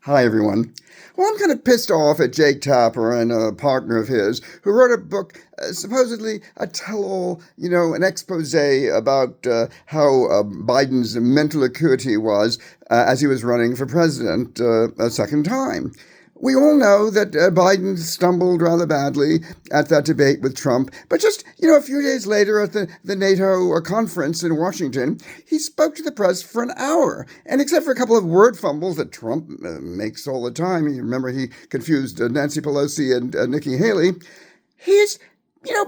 Hi, everyone. Well, I'm kind of pissed off at Jake Tapper and a partner of his who wrote a book, supposedly a tell-all, an expose about how Biden's mental acuity was as he was running for president a second time. We all know that Biden stumbled rather badly at that debate with Trump, but just, a few days later at the NATO conference in Washington, he spoke to the press for an hour. And except for a couple of word fumbles that Trump makes all the time, you remember he confused Nancy Pelosi and Nikki Haley, he's,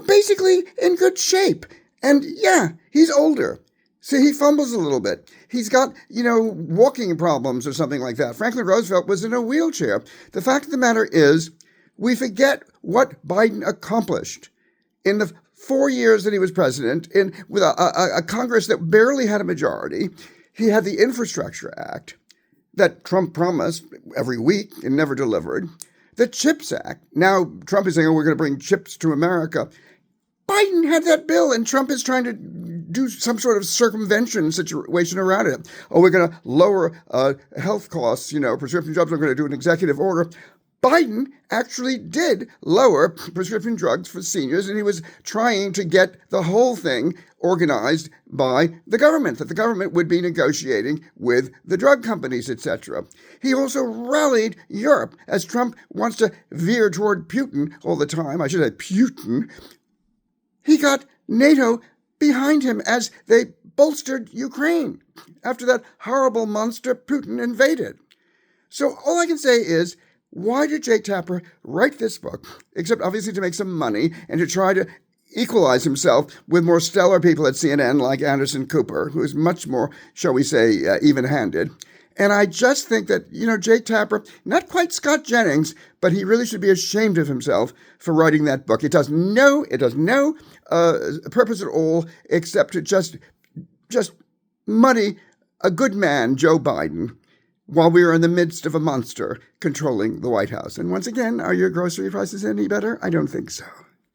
basically in good shape. And yeah, he's older. So he fumbles a little bit. He's got, walking problems or something like that. Franklin Roosevelt was in a wheelchair. The fact of the matter is, we forget what Biden accomplished in the 4 years that he was president, with a Congress that barely had a majority. He had the Infrastructure Act that Trump promised every week and never delivered. The CHIPS Act. Now Trump is saying, we're going to bring chips to America. Biden had that bill, and Trump is trying to do some sort of circumvention situation around it. We're going to lower health costs, prescription drugs. We're going to do an executive order. Biden actually did lower prescription drugs for seniors, and he was trying to get the whole thing organized by the government, that the government would be negotiating with the drug companies, etc. He also rallied Europe, as Trump wants to veer toward Putin all the time. I should say Putin. He got NATO behind him as they bolstered Ukraine after that horrible monster Putin invaded. So all I can say is, why did Jake Tapper write this book, except obviously to make some money and to try to equalize himself with more stellar people at CNN like Anderson Cooper, who is much more, shall we say, even-handed. And I just think that, Jake Tapper, not quite Scott Jennings, but he really should be ashamed of himself for writing that book. It does no purpose at all except to just muddy a good man, Joe Biden, while we are in the midst of a monster controlling the White House. And once again, are your grocery prices any better? I don't think so.